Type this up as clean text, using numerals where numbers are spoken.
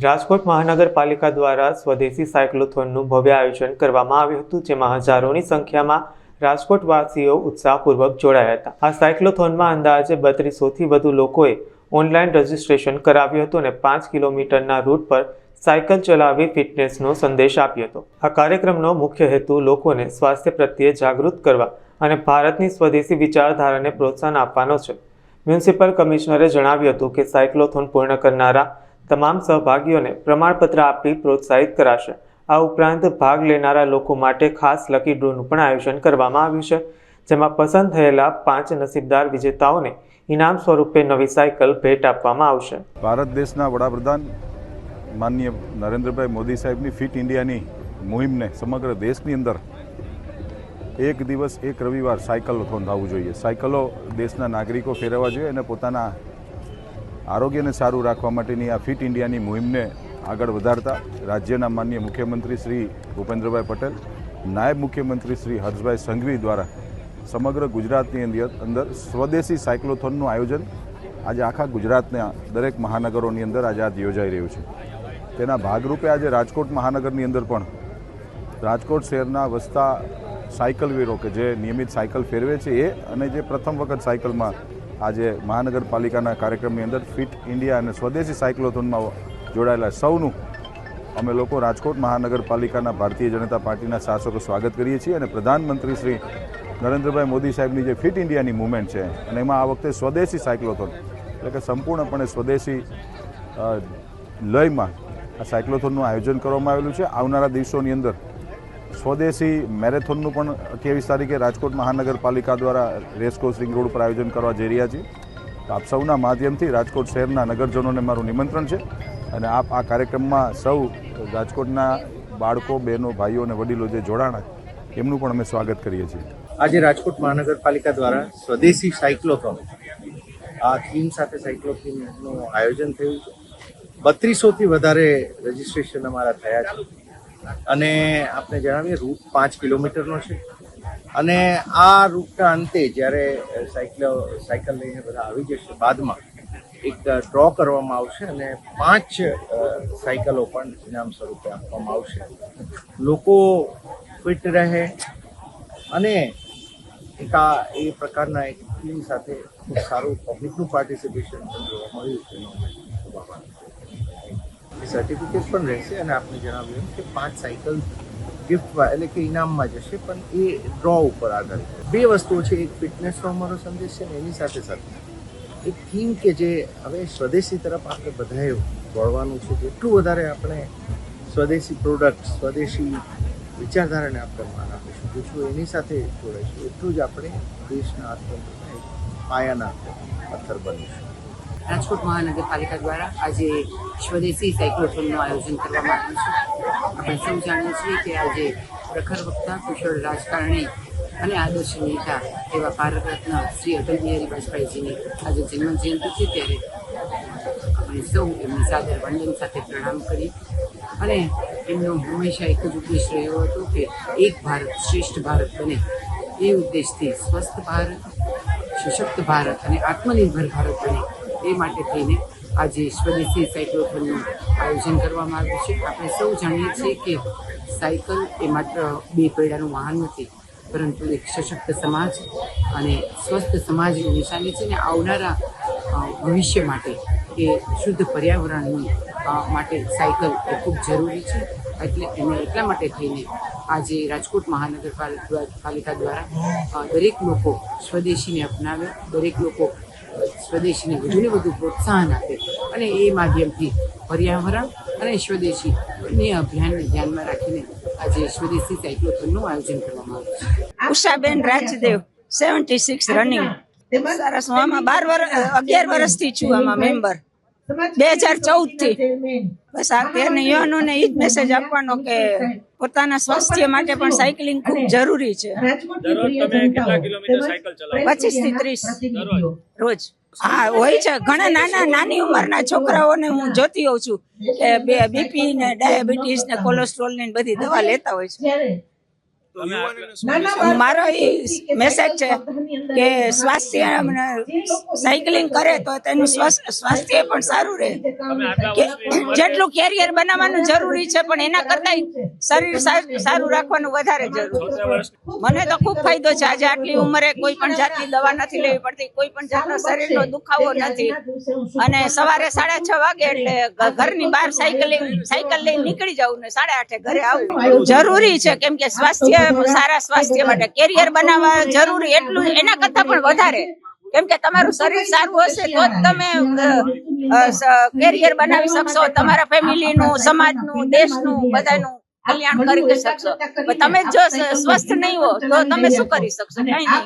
રાજકોટ મહાનગરપાલિકા દ્વારા સ્વદેશી સાયક્લોથોનનું ભવ્ય આયોજન કરવામાં આવ્યું હતું, જેમાં હજારોની સંખ્યામાં રાજકોટવાસીઓ ઉત્સાહપૂર્વક જોડાયા હતા। આ સાયક્લોથોનમાં અંદાજે 3200થી વધુ લોકોએ ઓનલાઈન રજીસ્ટ્રેશન કરાવ્યું હતું અને 5 કિલોમીટરના રૂટ પર સાયકલ ચલાવી ફિટનેસનો સંદેશ આપ્યો હતો। આ કાર્યક્રમનો મુખ્ય હેતુ લોકોને સ્વાસ્થ્ય પ્રત્યે જાગૃત કરવા અને ભારતની સ્વદેશી વિચારધારાને પ્રોત્સાહન આપવાનો છે। મ્યુનિસિપલ કમિશનરે જણાવ્યું હતું કે સાયક્લોથોન પૂર્ણ કરનારા તમામ સહભાગીઓને પ્રમાણપત્ર આપી પ્રોત્સાહિત કરાશે। આ ઉપરાંત ભાગ લેનારા લોકો માટે ખાસ લકી ડ્રોનું પણ આયોજન કરવામાં આવ્યું છે, જેમાં પસંદ થયેલા 5 નસીબદાર વિજેતાઓને ઇનામ સ્વરૂપે નવી સાયકલ ભેટ આપવામાં આવશે। ભારત દેશના વડાપ્રધાન માનનીય નરેન્દ્રભાઈ મોદી સાહેબની ફિટ ઇન્ડિયાની મુહિમને સમગ્ર દેશની અંદર એક દિવસ એક રવિવાર સાયકલોથોન થવું જોઈએ। સાયકલો દેશના નાગરિકો ફેરવવા જોઈએ અને પોતાના આરોગ્યને સારું રાખવા માટેની આ ફિટ ઇન્ડિયાની મુહિમને આગળ વધારતા રાજ્યના માનનીય મુખ્યમંત્રી શ્રી ભૂપેન્દ્રભાઈ પટેલ, નાયબ મુખ્યમંત્રી શ્રી હર્ષભાઈ સંઘવી દ્વારા સમગ્ર ગુજરાતની અંદર સ્વદેશી સાયક્લોથોનનું આયોજન આજે આખા ગુજરાતના દરેક મહાનગરોની અંદર આજે યોજાઈ રહ્યું છે। તેના ભાગરૂપે આજે રાજકોટ મહાનગરની અંદર પણ રાજકોટ શહેરના વસતા સાયકલવીરો કે જે નિયમિત સાયકલ ફેરવે છે એ અને જે પ્રથમ વખત સાયકલમાં આજે મહાનગરપાલિકાના કાર્યક્રમની અંદર ફિટ ઇન્ડિયા અને સ્વદેશી સાયક્લોથોનમાં જોડાયેલા સૌનું અમે લોકો રાજકોટ મહાનગરપાલિકાના ભારતીય જનતા પાર્ટીના શાસકો સ્વાગત કરીએ છીએ અને પ્રધાનમંત્રી શ્રી નરેન્દ્રભાઈ મોદી સાહેબની જે ફિટ ઇન્ડિયાની મૂવમેન્ટ છે અને એમાં આ વખતે સ્વદેશી સાયક્લોથોન એટલે કે સંપૂર્ણપણે સ્વદેશી લયમાં આ સાયક્લોથોનનું આયોજન કરવામાં આવેલું છે। આવનારા દિવસોની અંદર સ્વદેશી મેરેથોનનું પણ 28 તારીખે રાજકોટ મહાનગરપાલિકા દ્વારા રેસકોર્સ રિંગ રોડ પર આયોજન કરવા જઈ રહ્યા છીએ। તો આપ સૌના માધ્યમથી રાજકોટ શહેરના નગરજનોને મારું નિમંત્રણ છે અને આપ આ કાર્યક્રમમાં સૌ રાજકોટના બાળકો, બહેનો, ભાઈઓ અને વડીલો જે જોડાણા એમનું પણ અમે સ્વાગત કરીએ છીએ। આજે રાજકોટ મહાનગરપાલિકા દ્વારા સ્વદેશી સાયક્લોથોન આ થીમ સાથે સાયક્લોથોનનું આયોજન થયું છે। 3200થી વધારે રજીસ્ટ્રેશન અમારા થયા છે અને આપને જણાવીએ રૂટ 5 કિલોમીટરનો છે અને આ રૂટના અંતે જ્યારે સાયકલ લઈને બધા આવી જશે બાદમાં એક ડ્રો કરવામાં આવશે અને 5 સાયકલો પણ ઇનામ સ્વરૂપે આપવામાં આવશે। લોકો ફિટ રહે અને એ પ્રકારના એક થીમ સાથે ખૂબ સારું પબ્લિકનું પાર્ટિસિપેશન પણ જોવા મળ્યું છે। સર્ટિફિકેટ પણ રહેશે અને આપને જણાવ્યું કે 5 સાયકલ ગિફ્ટ એટલે કે ઇનામમાં જશે, પણ એ ડ્રો ઉપર આધારિત છે। 2 વસ્તુઓ છે, એક ફિટનેસનો અમારો સંદેશ છે અને એની સાથે સાથે એક થીમ કે જે હવે સ્વદેશી તરફ આપણે બધાએ વળવાનું છે। જેટલું વધારે આપણે સ્વદેશી પ્રોડક્ટ, સ્વદેશી વિચારધારાને આપણે માન આપીશું, જેટલું એની સાથે જોડાઈશું એટલું જ આપણે દેશના અર્થતંત્રના પાયાના પથ્થર બનીશું। રાજકોટ મહાનગરપાલિકા દ્વારા આજે સ્વદેશી સાયક્લોથોનનું આયોજન કરવામાં આવ્યું છે। આપણે સૌ જાણીએ છીએ કે આજે પ્રખર વક્તા, કુશળ રાજકારણી અને આદર્શ નેતા એવા ભારત રત્ન શ્રી અટલ બિહારી વાજપેયીજીની આજે જન્મજયંતિ છે, ત્યારે આપણે સૌ એમની સાથે વંદન સાથે પ્રણામ કરી અને એમનો હંમેશા એક જ ઉદ્દેશ રહ્યો હતો કે એક ભારત શ્રેષ્ઠ ભારત બને, એ ઉદ્દેશથી સ્વસ્થ ભારત, સશક્ત ભારત અને આત્મનિર્ભર ભારત બને એ માટે થઈને આજે સ્વદેશી સાયક્લોથોનનું આયોજન કરવામાં આવ્યું છે। આપણે સૌ જાણીએ છીએ કે સાયકલ એ માત્ર 2 પૈડાનું વાહન નથી, પરંતુ એક સશક્ત સમાજ અને સ્વસ્થ સમાજની નિશાની છે ને આવનારા ભવિષ્ય માટે એ શુદ્ધ પર્યાવરણનું માટે સાયકલ એ ખૂબ જરૂરી છે। એટલે એટલા માટે થઈને આજે રાજકોટ મહાનગરપાલિકા દ્વારા દરેક લોકો સ્વદેશીને અપનાવે, દરેક લોકો સ્વદેશીને વધુને વધુ પ્રોત્સાહન આપે અને એ માધ્યમથી પર્યાવરણ અને સ્વદેશીને અભિયાનને ધ્યાનમાં રાખીને આજે સ્વદેશી સાયક્લોથોનનું આયોજન કરવામાં આવ્યું છે। ઉષાબેન રાજદેવ 76 રનિંગ સરસ। હું આમાં 11 વર્ષથી છું આમાં મેમ્બર, 2014 થી। બસ અત્યારના યુવાનોને એ જ મેસેજ આપવાનો કે પોતાના સ્વાસ્થ્ય માટે પણ સાયકલિંગ ખૂબ જરૂરી છે। 25 થી 30 રોજ। હા હોય છે, ઘણા નાની ઉંમરના છોકરાઓને હું જોતી હોઉં છું કે બીપી ને ડાયાબિટીસ ને કોલેસ્ટ્રોલ ને બધી દવા લેતા હોય છે। મારો એ મેસેજ છે કે સ્વાસ્થ્ય સાયકલિંગ કરે તો તેનું સ્વાસ્થ્ય પણ સારું રહે. જેટલું કેરિયર બનાવવાનું જરૂરી છે પણ એના કરતા શરીર સારું રાખવાનું વધારે જરૂરી. મને તો ખૂબ ફાયદો છે. આજે આટલી ઉંમરે કોઈ પણ જાતની દવા નથી લેવી પડતી, કોઈ પણ જાતનો શરીરનો દુખાવો નથી. અને સવારે 6:30 વાગે એટલે ઘરની બહાર સાયકલ લઈને નીકળી જવું ને 8:30 ઘરે આવવું જરૂરી છે. કેમ કે સ્વાસ્થ્ય સારા સ્વાસ્થ્ય માટે કેરિયર બનાવવા જરૂરી એટલું એના કરતા પણ વધારે. કેમ કે તમારું શરીર સારું હશે તો જ તમે કેરિયર બનાવી શકશો, તમારા ફેમિલીનું, સમાજનું, દેશનું, બધાનું કલ્યાણ કરી શકશો. તમે જો સ્વસ્થ નહીં હો તો તમે શું કરી શકશો? કંઈ નહીં.